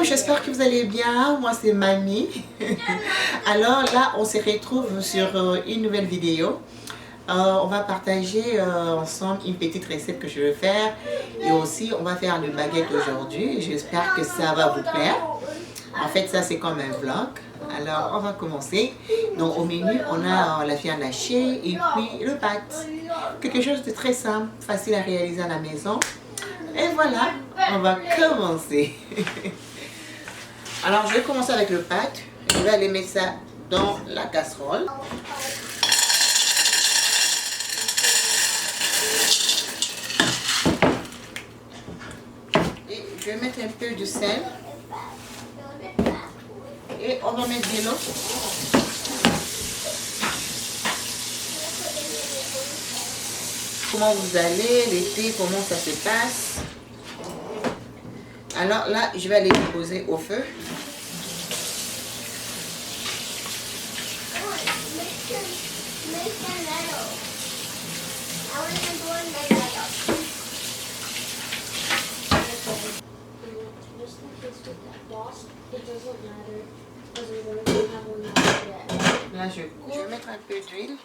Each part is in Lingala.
j'espère que vous allez bien. Moi, c'est Mamie. Alors là, on se retrouve sur une nouvelle vidéo. On va partager ensemble une petite recette que je vais faire. Et aussi, on va faire une baguette aujourd'hui. J'espère que ça va vous plaire. En fait, ça, c'est comme un vlog. Alors, on va commencer. Donc, au menu, on a la viande hachée et puis le pâte. Quelque chose de très simple, facile à réaliser à la maison. Et voilà, on va commencer. Alors, je vais commencer avec le pâte. Je vais aller mettre ça dans la casserole. Et je vais mettre un peu de sel. Et on va mettre de l'eau. Comment vous allez, l'été, comment ça se passe? Alors là, je vais aller déposer au feu. Là, je vais mettre un peu d'huile.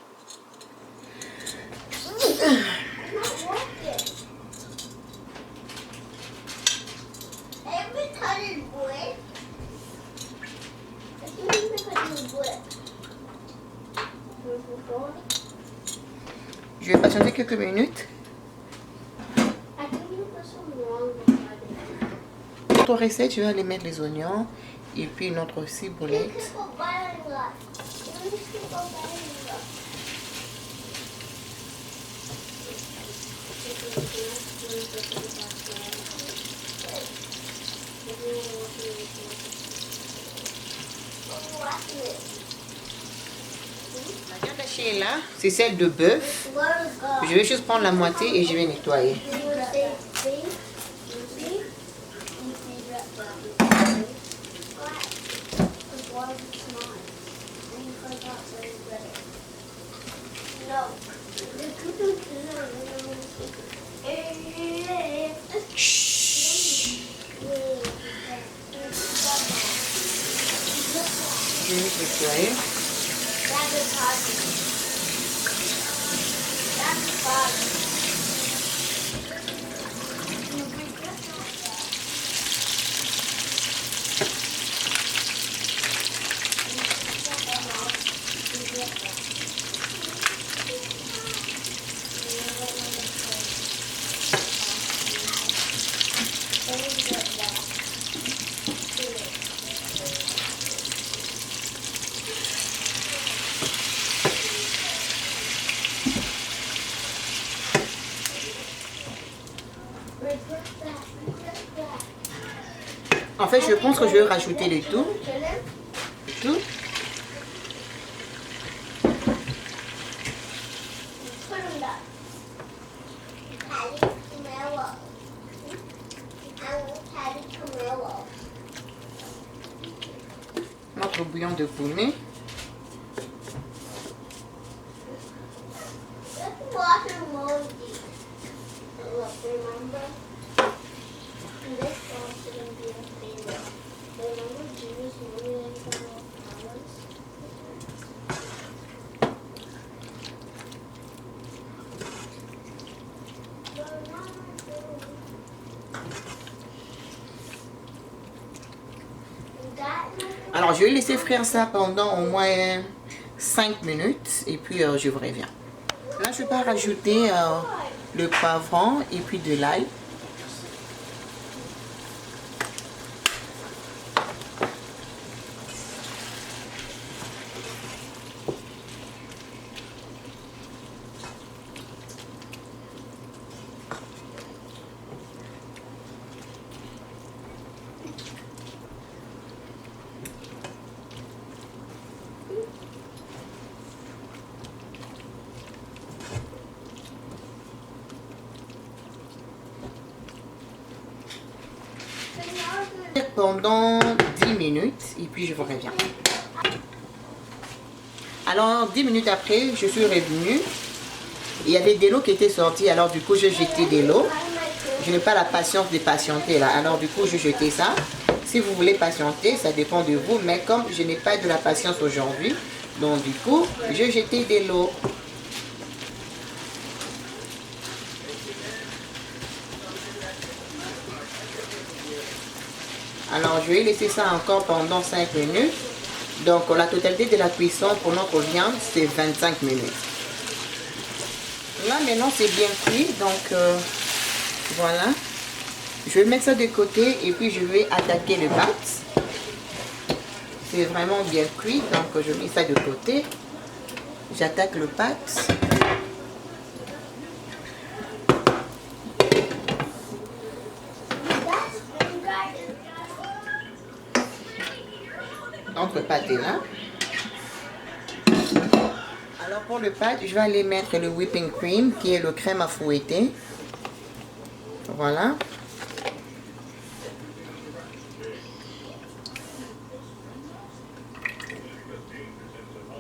Je vais patienter quelques minutes. Notre recette, je vais aller mettre les oignons et puis notre ciboulette. La viande hachée est là, c'est celle de bœuf. Je vais juste prendre la moitié et je vais nettoyer. Je vais nettoyer. En fait, je pense que je vais rajouter le tout. Notre bouillon de poulet. Alors, je vais laisser frire ça pendant au moins 5 minutes et puis je vous reviens. Là, je vais pas rajouter le poivron et puis de l'ail. Pendant 10 minutes et puis je vous reviens. Alors 10 minutes après, je suis revenue. Il y avait de l'eau qui était sortie, alors du coup j'ai jeté de l'eau. Je n'ai pas la patience de patienter là, alors du coup je jetais ça. Si vous voulez patienter, ça dépend de vous. Mais comme je n'ai pas de la patience aujourd'hui, donc du coup, je jetais de l'eau. Alors, je vais laisser ça encore pendant 5 minutes. Donc, la totalité de la cuisson pour notre viande, c'est 25 minutes. Là, maintenant, c'est bien cuit. Donc, voilà. Je vais mettre ça de côté et puis je vais attaquer le pâte. C'est vraiment bien cuit. Donc, je mets ça de côté. J'attaque le pâte. Notre pâte est là. Alors pour le pâte, je vais aller mettre le whipping cream qui est le crème à fouetter. Voilà.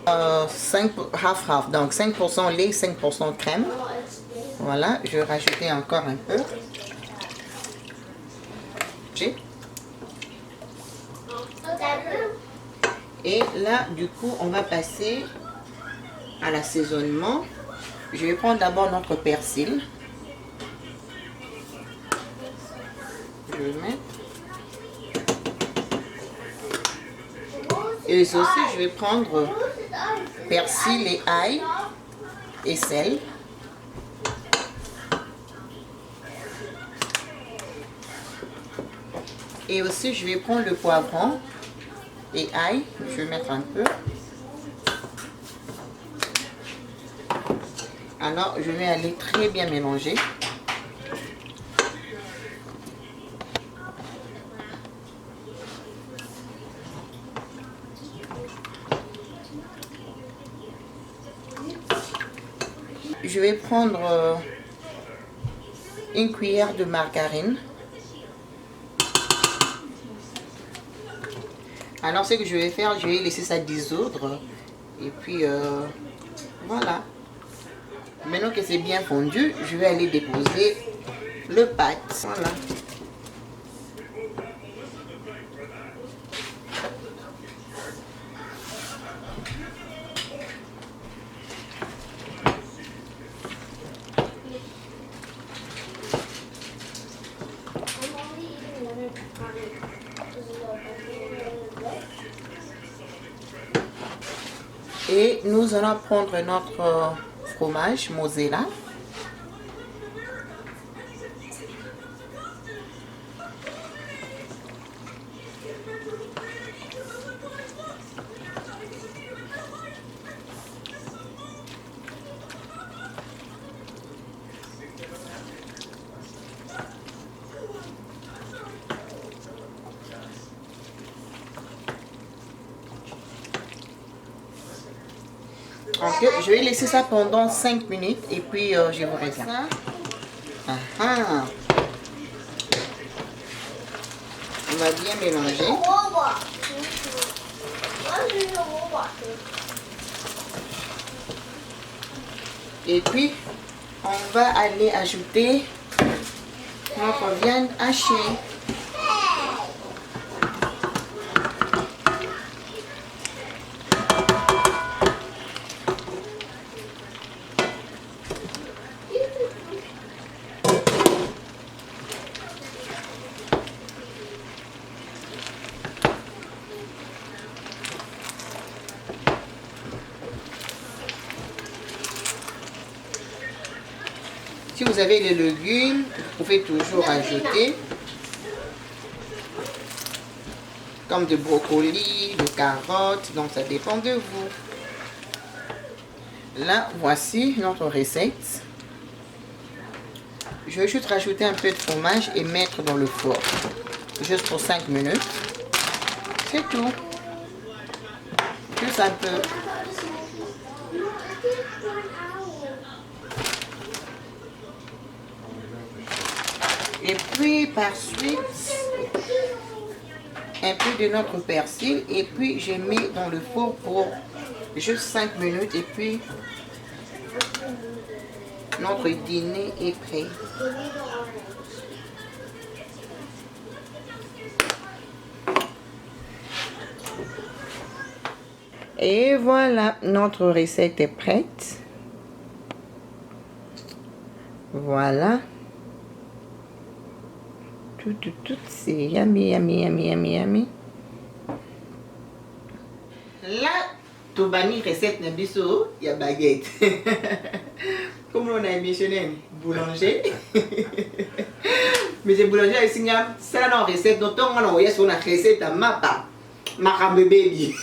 Half, donc 5% lait, 5% crème. Voilà, je vais rajouter encore un peu. Et là, du coup, on va passer à l'assaisonnement. Je vais prendre d'abord notre persil. Je vais mettre. Et aussi, je vais prendre persil et ail et sel. Et aussi, je vais prendre le poivron et ail. Je vais mettre un peu. Alors, je vais aller très bien mélanger. Je vais prendre une cuillère de margarine. Alors, ce que je vais faire, je vais laisser ça dissoudre. Et puis, voilà. Maintenant que c'est bien fondu, je vais aller déposer le pâte. Voilà. Et nous allons prendre notre fromage mozzarella. Ok, je vais laisser ça pendant 5 minutes et puis je vous reviens. On va bien mélanger. Et puis, on va aller ajouter notre viande hachée. Si vous avez les légumes, vous pouvez toujours ajouter, comme de brocoli, de carottes, donc ça dépend de vous. Là, voici notre recette. Je vais juste rajouter un peu de fromage et mettre dans le four, juste pour 5 minutes. C'est tout. Juste un peu. Et puis par suite, un peu de notre persil et puis je mets dans le four pour juste 5 minutes et puis notre dîner est prêt. Et voilà, notre recette est prête. Voilà. Tout, c'est yummy, yummy, yummy, yummy, yummy. Là, tu bani recette na biso, il y a baguette. Comme on a mentionné, boulanger. Mais c'est boulanger ici, c'est la recette. Donc, on a une recette à mapa. Makambe baby.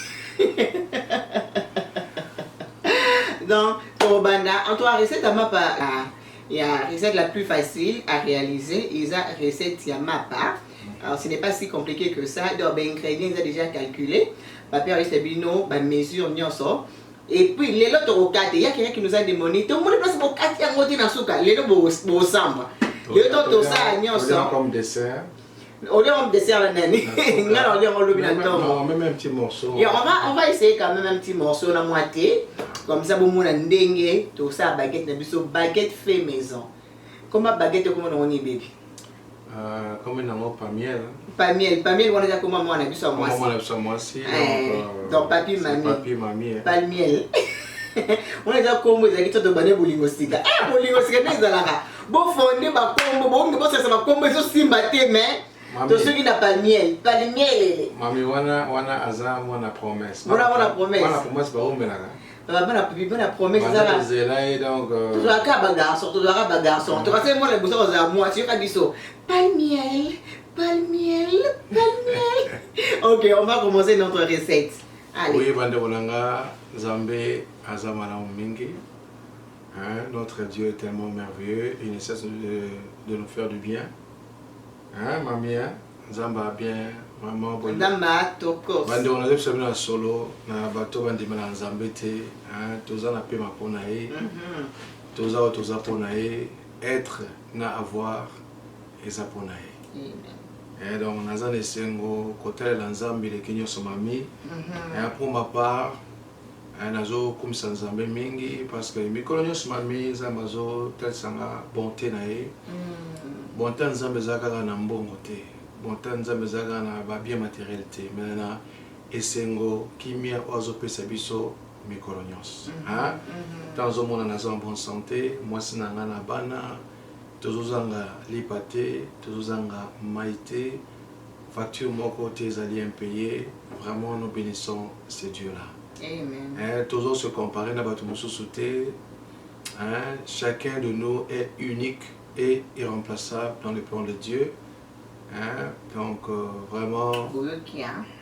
Donc, pour Banda, en toi, recette à mapa. Il y a la recette la plus facile à réaliser. Il y a la recette à mapa. Alors, ce n'est pas si compliqué que ça. Donc, les ingrédients sont déjà calculés. Papier reste bino, mesure, nyonso. Et puis, les autres au 4, il y a quelqu'un qui nous a demandé. Tout le monde pense au 4, il y a un autre dans souka. Les autres au samba. Les autres au ça, nyonso. Comme dessert. On est en dessert la nani. Même un petit morceau. On va essayer quand même un petit morceau la moitié. Comme ça, bon, on a dengue. Tout ça, baguette, baguette fait maison. Comment baguette, comment on y bébé? Comme un amour pas miel. Pas miel, on a déjà comment on a vu ça moi. Moi aussi. Donc, papier mamie. Papier mamie. Pas le miel. On a déjà comme vous avez dit de bonne bolingostika. Bolingostika, n'est-ce pas? Bon fondé, bah combo, bon, ça va combo, ça simbaté, mais. Tous ceux qui n'ont pas de miel, pas de miel. Mamie, wana azam, wana promesse. Wana promesse. Wana promesse, bah où me la. Bonne promesse, ça va. Donc. Tu dois avoir garçon, tu dois avoir garçon. Tu vas moi les boussons à moi, tu as dit ça. Pas de miel, pas de miel, pas de miel. Ok, on va commencer notre recette. Allez. Oui, bande bolanga, Zambé, azamala mingi. Notre Dieu est tellement merveilleux, il ne cesse de nous faire du bien. Mamie, Zamba bien, maman bonne. Zamba toko. Bande on a fait un solo, na bateau bande mana Zambete, toza na pema ponae, toza ponae, être na avoir et ça ponae. Et donc on a zan sengo côté l'ensemble les kinyo somami. Et pour ma part, nazo comme sanzambe mingi parce que mi kolonyo somami zamazo tel sanga bonté nae. Bonté nzambe zaka na mbongo te. Bonté nzambe zaka na ba bien matérialité. Maintenant esengo kimia ozo pesa biso mi kolonyos. Tant au monde nazo en bonne santé, moi sinanga na bana. Tozozanga lipate, tozozanga maïté, facture mon côté zali impayé. Vraiment nous bénissons ces dieux-là. Amen. Toujours se comparer à bateau sauté. Chacun de nous est unique et irremplaçable dans le plan de Dieu. Donc vraiment,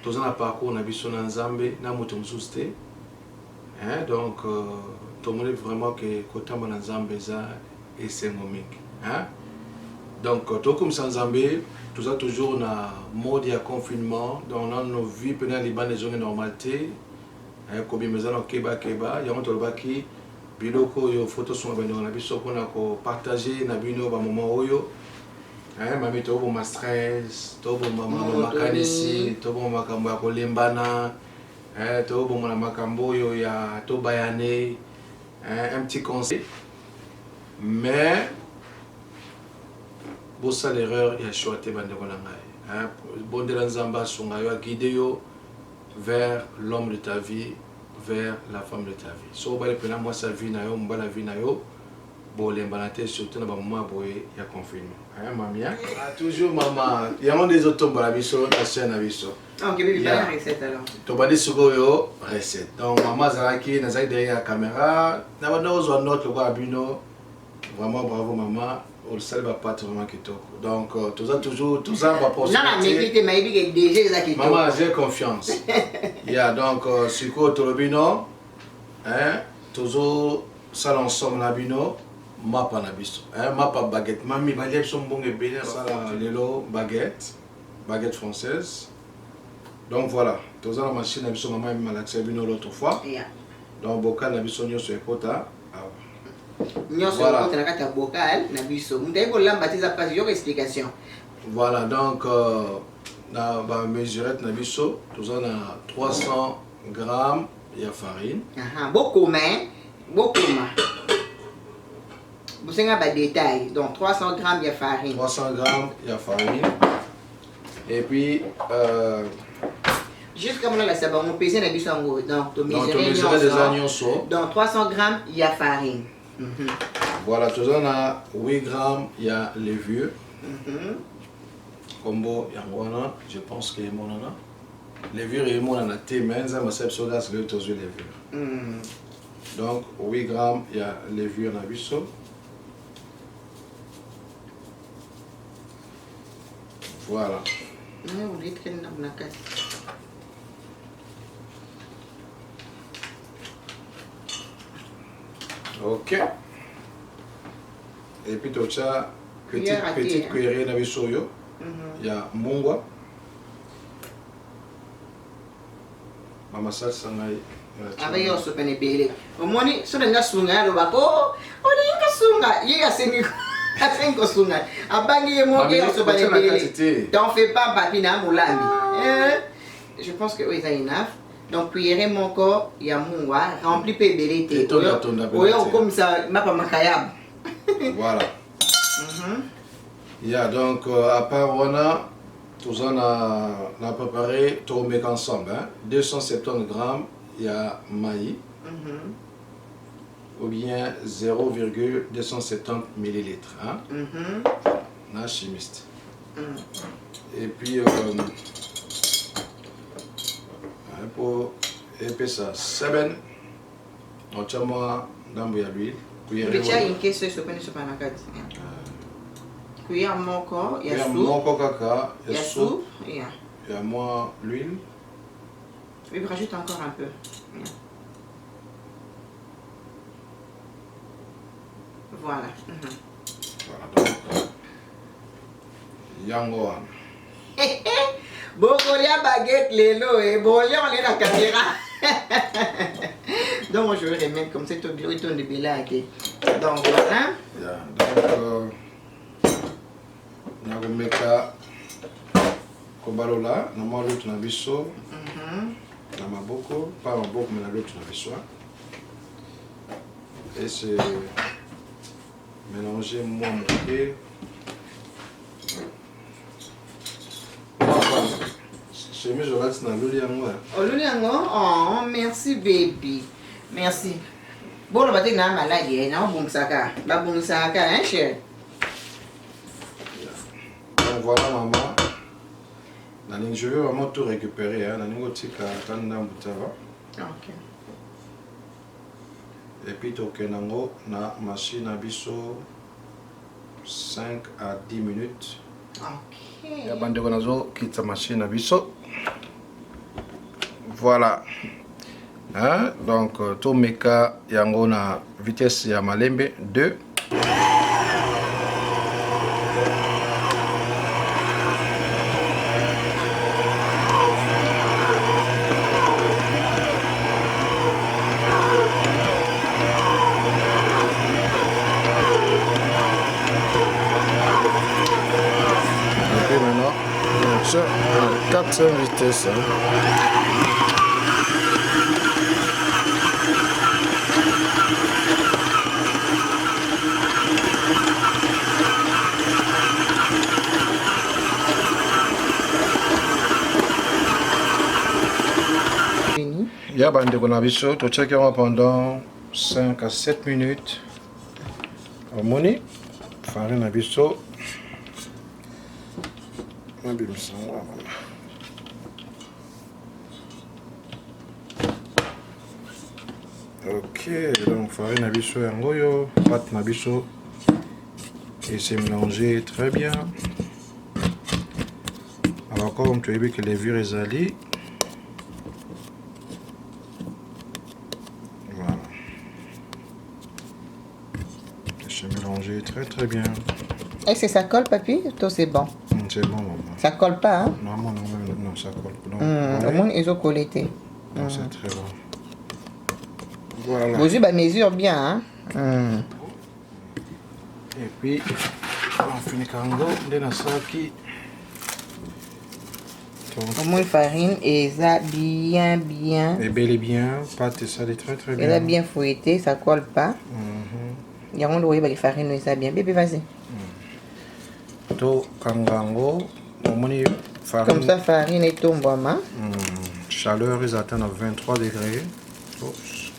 tous un parcours on a vu son ensemble, na moto sauté. Donc tout le monde vraiment que côté mon ensemble ça et c'est momique. Donc, tout comme sans Zambé, tout ça toujours dans mode de confinement, dans nos vies, pendant les bandes de zones de normalité, comme ils me disent, Keba, il y a un autre qui, biloko yo photo sont ben on a vu ça qu'on a partagé, na bino ba moment oyo, mami to bo ma stress, to bo mama makanisi, to bo makambo ya kolembana, to bo mama makambo yo ya to bayane, un petit conseil, mais bossa l'erreur il y a choisi bande konanga bonde la nzamba sunga yo guider yo vers l'homme de ta vie, vers la femme de ta vie. So ba le pena moi sa vie na yo mbala vie na yo bo le mbanate surtout na ba moment boye ya confinement. Mamia toujours maman il y a un des autres tombes la biso la chaîne na biso. OK, bien la recette alors. To ba de sugo yo recette. Donc maman zalaki na zai derrière la caméra na ba no zo note ko abino. Vraiment bravo maman. On sait pas vraiment qui toque. Donc tout ça va pour maman j'ai confiance. Donc sur quoi tolobino toujours ça l'ensemble la bino mapa na biso mapa baguette mami baguette son bon et bien ça lelo baguette française. Donc voilà tout ça la machine na biso maman m'a l'accès bino l'autre fois. Donc bocal na biso nyo sur ekota. Voilà. Voilà, donc la mesurette nabiso, tout on a 300 grammes de farine. Beaucoup, mais beaucoup. Vous avez un détail, donc 300 grammes de farine. 300 grammes de farine. Et puis, Jusqu'à là, c'est bon, on pèse les bisous en gros. Donc, tu mesurer des oignons sauts. Dans 300 grammes, il y a farine. Voilà, tu as 8 grammes, il y a levure. Combo, je pense qu'il y a mon nana. Levure et mon nana, tes mains, ça m'a fait soda, c'est le taux de levure. Donc, 8 grammes, il y a levure dans le bisou. Voilà. Ok. Et puis tu as petite cuillerée de soyo. Il y a mungwa. Mama salsa ngai. Avec yo so pene bele. Omoni so na sunga lo bako. Oni ka sunga, yiga seni. Asengo sunga. Abangi ye mo ke so pene bele. T'en fais pas papi na mulami. Je pense que oui, ça enough. Donc cuillerée mon corps, il y a mungwa, rempli pe bele te. Oyo comme ça, ma pa makayab. Voilà. Il y a donc à part voilà, tout on a préparé, tout on met ensemble. 270 grammes, il y a maïs. Ou bien 0,270 millilitres. On a chimiste. Et puis pour épaissir, 7. On tient moi dans l'huile. Cuillère une question sur le supermarché. Cuillère mon corps, il y a soupe. Mon coca, il y a soupe. Il y a moi l'huile. Oui, rajoute encore un peu. Voilà. Voilà donc. Yangoan. Bogolia baguette lelo et bolia on est la caméra. Donc moi je vais remettre comme ça tout le temps de bela. Donc voilà. Donc nagomeka kobalola na mwa lutu na biso na maboko, pas maboko mais na lutu na biso. Et c'est mélanger moi moke. Chemise olat na luli yango. Oh luli yango? Oh merci baby. Merci. Bon le matin na malade na bungsaka. Ba bungsaka hein chérie. Donc voilà maman. Je vais vraiment tout récupérer. Ok. Et puis tokenango na machine à biso 5 à 10 minutes. Ok. Ya bandeko nazo kita machine à biso. Voilà. Hein? Donc tout meka yango na vitesse ya malembe 2. Ça, 400 vitesses. Il y a bande de biso, tu checkes pendant 5 à 7 minutes. Moni, farine à biso. Ok, donc farine à biso yangoyo, pâte na biso, et c'est mélangé très bien. Alors comme tu as vu que les levure est allée, voilà, c'est mélangé très bien. Est-ce que ça colle papy? Toi c'est bon. C'est bon maman. Ça colle pas hein? Non, ça colle pas. Au moins ils ont collé. Non, c'est très bon. Voilà. Vos yeux mesure bien hein? Et puis on finit kango de na saki. Au moins farine et ça bien. Et bel et bien, pâte ça très bien. Elle a bien fouetté, ça colle pas. Il y a un endroit où les farines et ça bien. Bébé vas-y. To kangango, on farine. Comme ça farine et tombe maman. chaleur, ils atteignent à 23 degrés. Oups.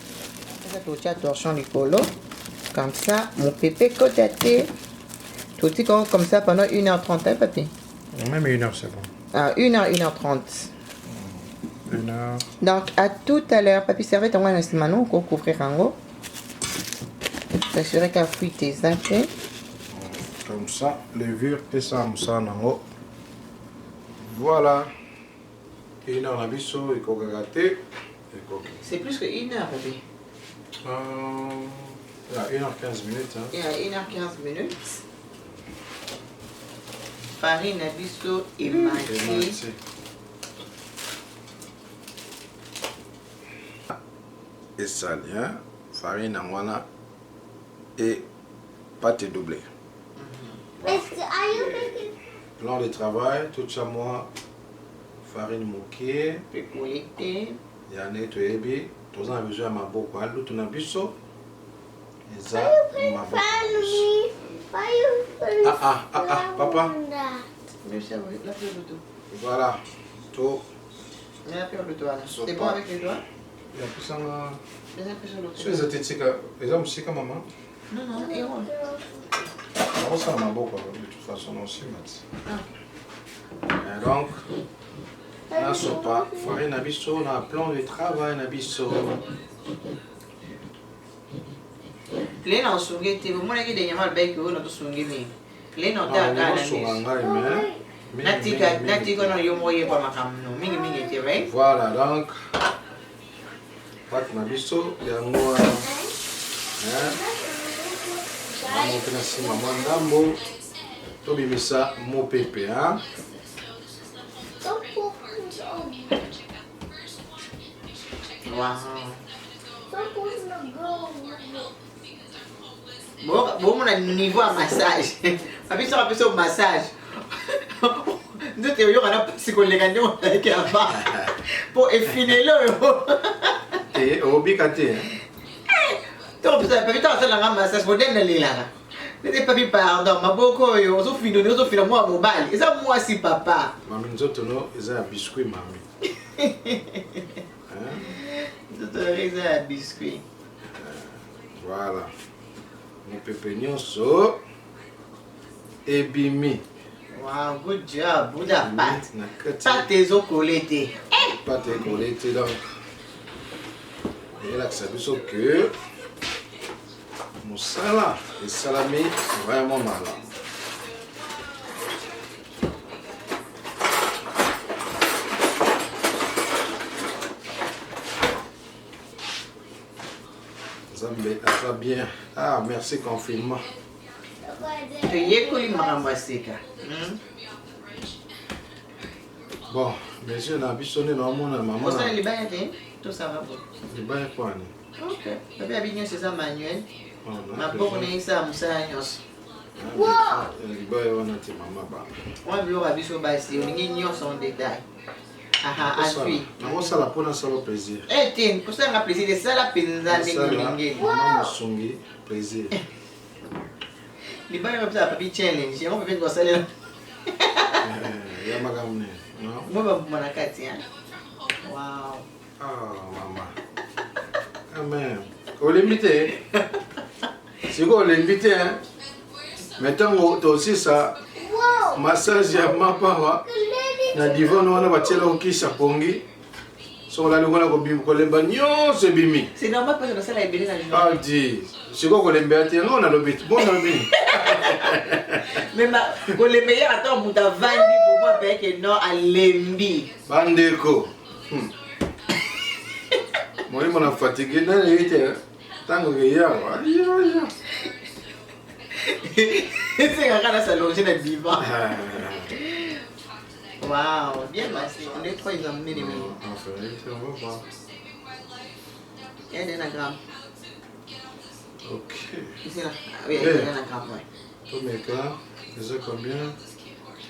Comme ça, mon pépé côté. Tout comme ça pendant 1h30, hein, papi? Même 1h, c'est bon. Ah, 1h, 1h30. 1h. Donc, à tout à l'heure. Papi, servez ton un maintenant pour couvrir en haut. T'assurer qu'à fruit tes affaires. Comme ça, levure et ça en haut. Voilà. 1h la biseau et coca-gaté. C'est plus que 1h, papi. Il y a 1h15 minutes. Hein. Il y a 1h15 minutes. Farine à biseau et mati. Et salien, farine en wana et pâte doublée. Plan de travail, tout ça moi, farine moquée, Pécolité. Yanné toyebi, tous en besoin ma beaucoup à l'autre na biso. Et ça, ma beaucoup. Papa. Voilà, tout. C'est bon avec les doigts? Il y a plus ça. Sur les athétiques, les hommes aussi comme maman. Non, et on. On ça m'a beaucoup de toute façon aussi, et donc, la sopa, farine à biseau, on a un plan de travail à biseau. Les non sont guettés, vous m'avez dit qu'il y a un bec ou notre sont guettés. Les non t'as voilà, donc, pâte na biso, il y a moi. On a si maman d'ambo, tobi misa mo pepe, hein. Wow. Bon, on a un niveau à massage. Papi, ça va faire massage. Nous te voyons à psychologue pour effiner le. Et au bicate. Donc, papi, tu as fait un massage pour donner là. Mais papi, pardon, ma boko, on s'en finit, on s'en finit moi mobile. Et ça, moi, si papa. Mami, nous autres, ils ont un biscuit, mami. Nous autres, un biscuit. Voilà. Mon pépé nyonso. Et bimi. Wow, good job, Bouddha Pat. Pas tes os collés. Pas tes collés, donc. Et là, ça veut dire que mon salade, le salami, vraiment malin. Zambé, ça va bien. Ah, merci confinement. Bon, monsieur, on a bisonné normalement à maman. Tout ça va bon. Le bain est quoi? Ok. Papi a bien c'est ça manuel. Ma bonne est ça, Moussa Nyos. Wow! Le bain est on a tes maman. On veut la biso basi, on y Nyos en détail. Ah, à suivre. Maman, ça la pour un seul plaisir. Eh, tiens, pour ça, on a plaisir de ça, la pinza de maman, songi, plaisir. Les bains comme ça, papi challenge. On peut faire ça là. Il y a ma gamme. Non? Moi, je vais me faire. Wow. Ah, maman. Ah, même. On l'invite. Si on l'invite, maintenant, tu aussi ça. Massage ya mapa na divan wana batiela okisa pongi. So la longona ko bim ko lemba nyonso bimi. C'est normal parce que ça la ebele na journée. Ah di. Si ko lemba ate non na lobit. Bon na lobit. Mais ma ko lemba ya ata muta vandi bobo beke no alembi. Bandeko. Moi mon a fatigué na yete. Tango ke ya. C'est un gars s'allonger dans le divan. Waouh, bien massé. On est trois, ils ont mis les milliers. On va voir. Il y a un gramme. Ok. Ici là. Oui, il y a un gramme, ouais. Tous mes gars, ils ont combien?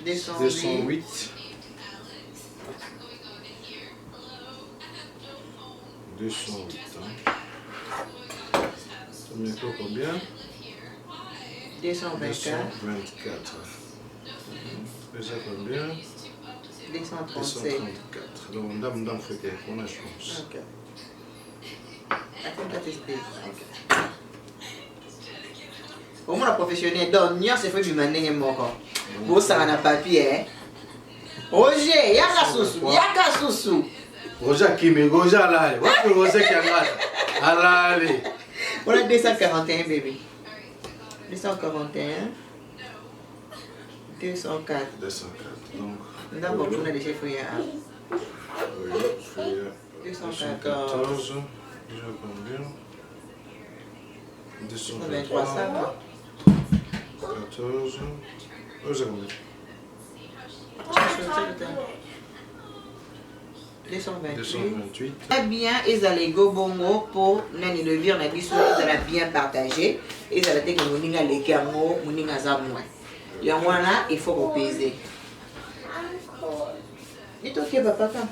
208. 208. Tous mes gars, combien? 224. 224. Ça combien? 237. 234. Donc, on fait qu'on a chance. Ok. Attends, tester. Ok. Au moins, la professionnelle, donc, n'y a c'est fait du manding et mort. Bon, ça n'a pas papier. Roger, yaka susu. Roger Kimi, Roger Alale. Roger qui a Alale. On a 241, bébé. 241. 204. 204. Donc. D'abord, on a déjà fouillé. Oui, fouillé. 214. Déjà combien? 223. 14. Roger combien? 228. Très bien, ils allaient go bongo pour nani le vir na biso, ils allaient bien partager. Ils allaient dire que moninga leki yango, moninga za moins. Yango wana, il faut repéser. Dis ok papa quand.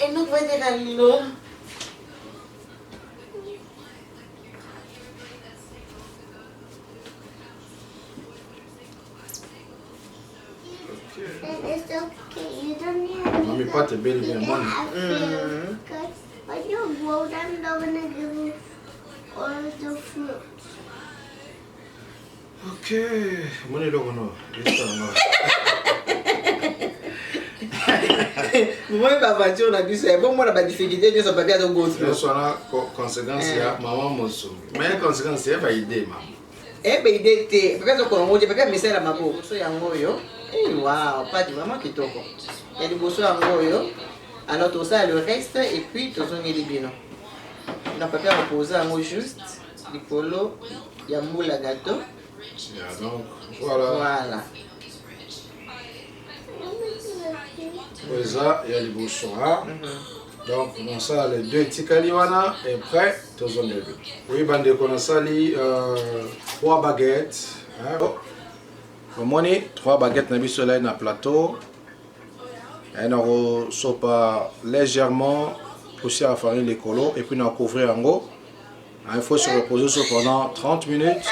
Et nous va dire à l'eau. It's okay. You don't need to Mommy, part of baby and money. because when you grow them, they're gonna give you all the fruits. Ok. Money don't know. Moi, ma voiture, on a vu ça. Bon, moi, on a pas de difficulté, je ne sais pas bien de go Je suis là, conséquence, il y a maman Mossou. Mais la conséquence, il y a idée, maman. Eh ben, il était. Parce que on dit que mais c'est la mabo. So yango yo. Eh waouh, pas du vraiment kitoko. Il y a du bosso yango yo. Alors tout ça le reste et puis tout ça il est bien. On a pas qu'à reposer yango juste du polo, il y a moule à gâteau. Donc voilà. Voilà. Ça, il y a les bouchons. Donc, on a les deux tikaliwana et après, tout le monde. Oui, on a sali 3 baguettes. Au moins, 3 baguettes na soleil na plateau. Et on a légèrement poussé à farine les colos et puis on a couvert en haut. Il faut se reposer pendant 30 minutes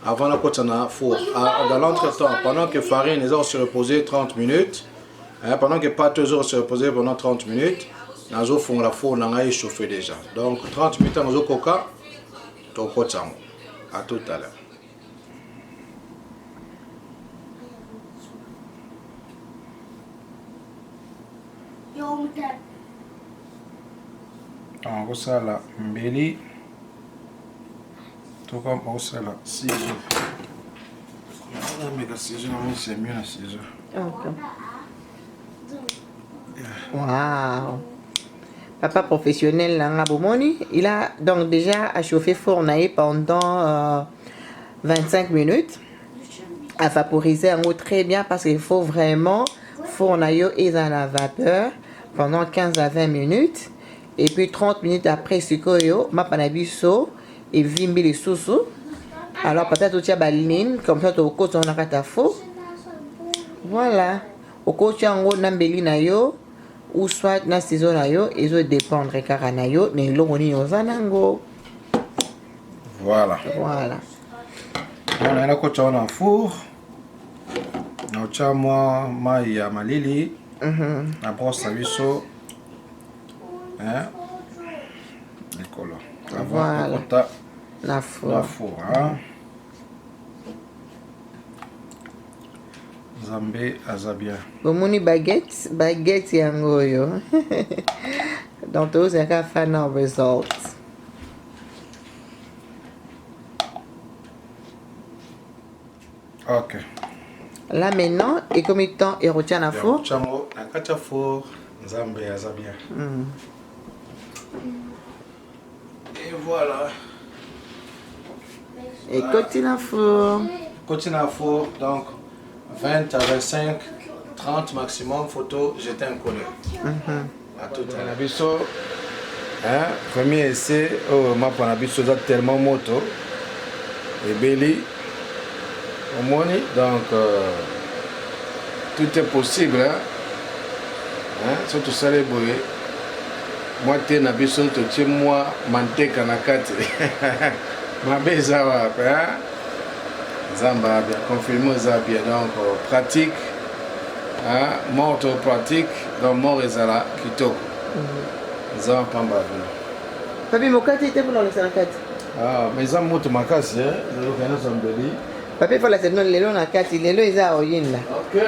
avant la côte na four. Dans l'entretemps, pendant que farine les se reposer 30 minutes. Pendant que pâte se reposer pendant 30 minutes, nous avons la four chauffer déjà. Donc 30 minutes nous avons coca, à tout à l'heure. On va faire la mbeli, tout comme on va faire la ciseau. Mais la ciseau, c'est mieux la ciseau. Ok. Waouh. Papa professionnel là, il a donc déjà à chauffer four pendant 25 minutes. À vaporiser en eau très bien parce qu'il faut vraiment four et dans la vapeur pendant 15 à 20 minutes. Et puis 30 minutes après, c'est que ma panabiso et vimbi les sous. Alors peut-être tu as baline comme ça au côté on a ta four. Voilà. Au côté en haut n'ambeli na yo ou soit na saison na yo ils ont dépendre car na yo mais l'oni ozanango. Voilà. Voilà. On a la côté en four. On a moi maïa malili. La brosse à biso. Hein? Les colos. Voilà. La four. La four, hein? Zambé azabia. Bomoni baguette yango yo. Donc tous les cas final results. Ok. Là maintenant, et comme il temps et retient la four. Chamo nakata four Zambé azabia. Et voilà. Et continue la four. Continue à four donc 20 à 25, 30 maximum, photo, jeter un collet. À tout à l'heure. Hein? Premier essai, oh, ma panabiso tellement moto. Et belly. Au moins, donc, tout est possible. Hein? Surtout ça, les boys. Moi, t'es nabiso, tu moi, manteca na kati. Ma beza, hein? Zamba bien, confirmé bien, donc pratique, hein, mort pratique, donc mort et zala, kito. Zamba pamba bien. Papi, mon carte était pour dans le salakat. Ah, mais ça monte ma casse, hein, je vais faire un beli. Papi, il faut la saison, les lots dans la carte, les lots, ils ont rien là. Ok.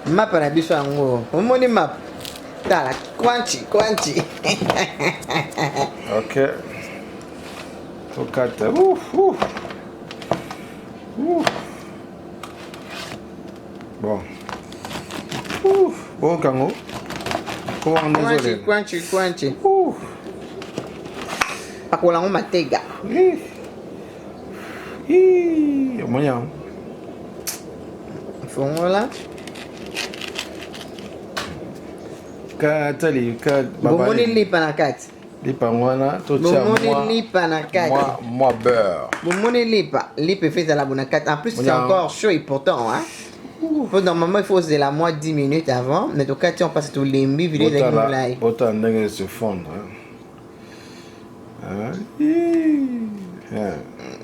Map à la biche en haut. Au moins, les maps. T'as la quanti. Ok. Tokate. Ouf, ouf. Ouf. Bon. Ouf. Bon, Kango. Comment on est désolé? Quanti. Ouf. Pas qu'on l'a en matega. Moyen. Faut là. Katali, Bomoni lipa na kati. Lipa wana, to tia Bomoni lipa na kati. Moi beurre. Bomoni lipa fait à la bonne kati. En plus, c'est encore chaud et pourtant, hein. Normalement, il faut oser la moi 10 minutes avant. Mais au cas on passe tout limbi, vidéo de moulay. Autant de se fondre.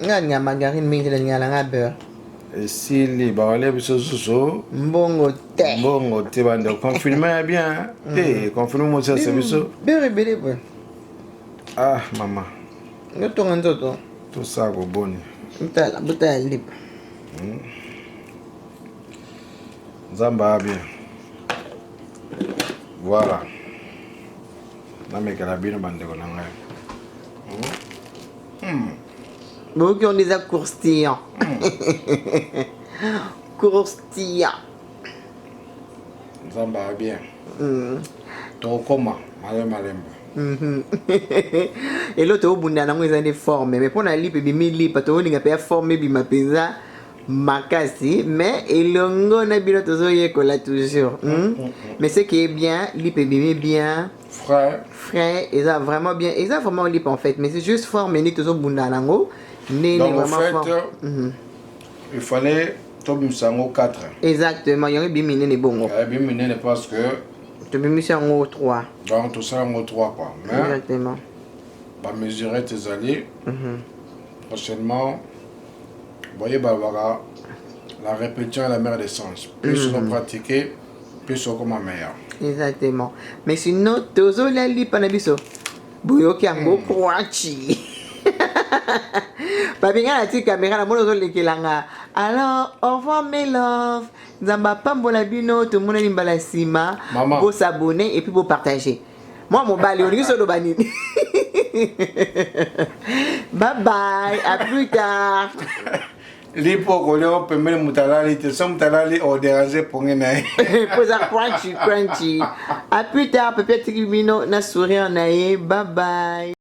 Nga margarine, mais il y a la beurre. Et si les barolets sont sous Mbongo te bande confirmé bien. Confirmé moi ça c'est ça. Bébé. Ah maman. Nous tournons tout. Tout ça go bon. La bouteille libre. Zamba bien. Voilà. Na me carabine bande ko nanga. Beaucoup qui ont des accourstillants. Croustillant. Zamba bien. To comment malem. Et l'autre au bout d'un an ils ont des formes mais pour la lipe bi mi lipe to linga pe forme bi mapeza makasi mais elongo na bilo to zoye ko la toujours. Mais ce qui est bien lipe bi bien frais et ça vraiment bien et ça vraiment lipe en fait mais c'est juste forme ni to zo bunda nango né vraiment fort. Il fallait Tom Sango 4. Exactement, il y a bien miné bon. Bien miné parce que tu peux mis en 3. Donc tout ça en 3 quoi. Mais exactement. Va mesurer tes alliés. Prochainement, voyez Barbara, la répétition est la mère des sens. Plus on pratiquer, plus on comment meilleur. Exactement. Mais sinon, tozo la li panabiso. Buyoki ango kwachi. Papi nga la ti caméra la mono zo lekelanga. Alors, au revoir mes love. Nzamba pambola bino, tout le monde limbala sima. Beau s'abonner et puis beau partager. Moi mon bali on dit sur le bani. Bye bye, à plus tard. Lipo koleo pemele mutalali te som mutalali au déranger pour ngena. Posa crunchy. À plus tard, peut-être que bino na sourire nae. Bye bye.